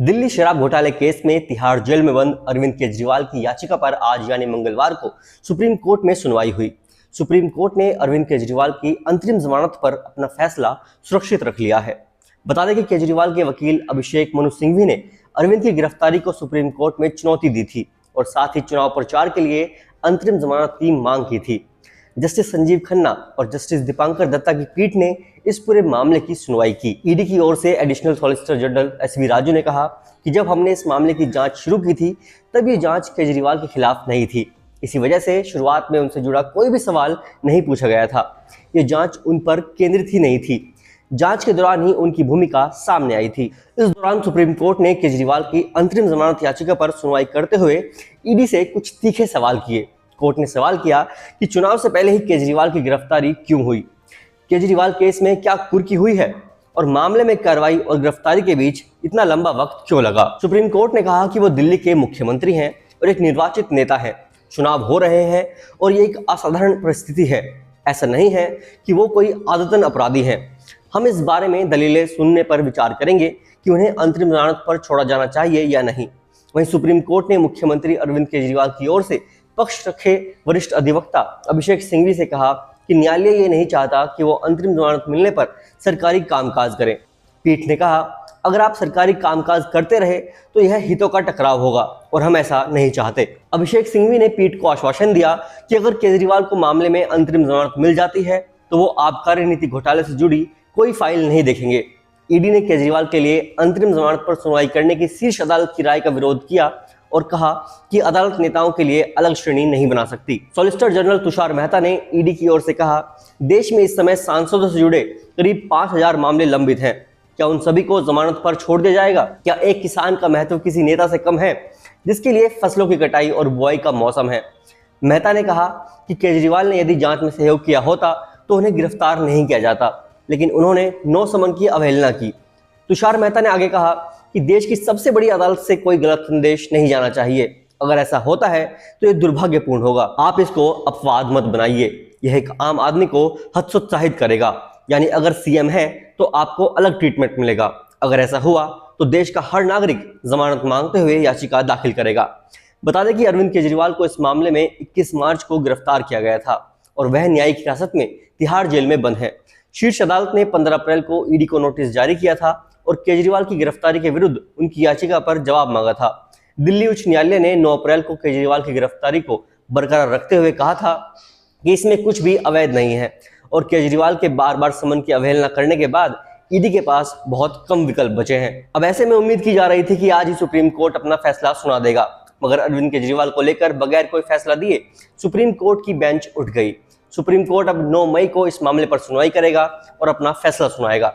दिल्ली शराब घोटाले केस में तिहाड़ जेल में बंद अरविंद केजरीवाल की याचिका पर आज यानी मंगलवार को सुप्रीम कोर्ट में सुनवाई हुई। सुप्रीम कोर्ट ने अरविंद केजरीवाल की अंतरिम जमानत पर अपना फैसला सुरक्षित रख लिया है। बता दें कि केजरीवाल के वकील अभिषेक मनु सिंघवी ने अरविंद की गिरफ्तारी को सुप्रीम कोर्ट में चुनौती दी थी और साथ ही चुनाव प्रचार के लिए अंतरिम जमानत की मांग की थी। जस्टिस संजीव खन्ना और जस्टिस दीपांकर दत्ता की पीठ ने इस पूरे मामले की सुनवाई की। ईडी की ओर से additional solicitor general SV Raju ने कहा कि जब हमने इस मामले की जांच शुरू की थी तब ये जांच केजरीवाल के खिलाफ नहीं थी। इसी वजह से शुरुआत में उनसे जुड़ा कोई भी सवाल नहीं पूछा गया था। ये जांच उन पर केंद्रित ही नहीं थी। जांच के दौरान ही उनकी भूमिका सामने आई थी। इस दौरान सुप्रीम कोर्ट ने केजरीवाल की अंतरिम जमानत याचिका पर सुनवाई करते हुए ईडी से कुछ तीखे सवाल किए। कोर्ट ने सवाल किया कि चुनाव से पहले ही केजरीवाल की गिरफ्तारी क्यों हुई, केजरीवाल केस में क्या कुर्की हुई है और मामले में कार्रवाई और गिरफ्तारी के बीच इतना लंबा वक्त क्यों लगा। सुप्रीम कोर्ट ने कहा कि वो दिल्ली के मुख्यमंत्री हैं और एक निर्वाचित नेता हैं। चुनाव हो रहे हैं और ये एक असाधारण परिस्थिति है। ऐसा नहीं है कि वो कोई आदतन अपराधी हैं। हम इस बारे में दलीलें सुनने पर विचार करेंगे कि उन्हें अंतरिम जमानत पर छोड़ा जाना चाहिए या नहीं। वहीं सुप्रीम कोर्ट ने मुख्यमंत्री अरविंद केजरीवाल की ओर से पक्ष रखे वरिष्ठ अधिवक्ता अभिषेक सिंघवी से कहा कि न्यायालय ये नहीं चाहता कि वो अंतरिम जमानत मिलने पर सरकारी कामकाज करें। पीठ ने कहा, अगर आप सरकारी कामकाज करते रहे तो यह हितों का टकराव होगा और हम ऐसा नहीं चाहते। अभिषेक सिंघवी ने पीठ को आश्वासन दिया कि अगर केजरीवाल को मामले में अंतरिम जमानत मिल जाती है तो वो आबकारी नीति घोटाले से जुड़ी कोई फाइल नहीं देखेंगे। ईडी ने केजरीवाल के लिए अंतरिम जमानत पर सुनवाई करने की शीर्ष अदालत की राय का विरोध किया और कहा कि अदालत नेताओं के लिए अलग श्रेणी नहीं बना सकती। सॉलिसिटर जनरल तुषार मेहता ने ईडी की ओर से कहा, देश में इस समय सांसदों से जुड़े करीब 5000 मामले लंबित हैं। क्या उन सभी को जमानत पर छोड़ दिया जाएगा? क्या एक किसान का महत्व किसी नेता से कम है जिसके लिए फसलों की कटाई और बुआई का मौसम है? मेहता ने कहा कि केजरीवाल ने यदि जांच में सहयोग किया होता तो उन्हें गिरफ्तार नहीं किया जाता, लेकिन उन्होंने नो समन की अवहेलना की। तुषार मेहता ने आगे कहा कि देश की सबसे बड़ी अदालत से कोई गलत संदेश नहीं जाना चाहिए। अगर ऐसा होता है तो ये दुर्भाग्यपूर्ण होगा। आप इसको अपवाद मत बनाइए। यह एक आम आदमी को हतोत्साहित करेगा। यानी अगर सीएम है तो आपको अलग ट्रीटमेंट मिलेगा। अगर ऐसा हुआ तो देश का हर नागरिक जमानत मांगते हुए याचिका दाखिल करेगा। बता दें कि अरविंद केजरीवाल को इस मामले में 21 मार्च को गिरफ्तार किया गया था और वह न्यायिक हिरासत में तिहाड़ जेल में बंद है। शीर्ष अदालत ने 15 अप्रैल को ईडी को नोटिस जारी किया था और केजरीवाल की गिरफ्तारी के विरुद्ध उनकी याचिका पर जवाब मांगा था। दिल्ली उच्च न्यायालय ने 9 अप्रैल को केजरीवाल की गिरफ्तारी को बरकरार रखते हुए कहा था कि इसमें कुछ भी अवैध नहीं है और केजरीवाल के बार बार समन की अवहेलना करने के बाद ईडी के पास बहुत कम विकल्प बचे हैं। अब ऐसे में उम्मीद की जा रही थी कि आज ही सुप्रीम कोर्ट अपना फैसला सुना देगा, मगर अरविंद केजरीवाल को लेकर बगैर कोई फैसला दिए सुप्रीम कोर्ट की बेंच उठ गई। सुप्रीम कोर्ट अब 9 मई को इस मामले पर सुनवाई करेगा और अपना फैसला सुनाएगा।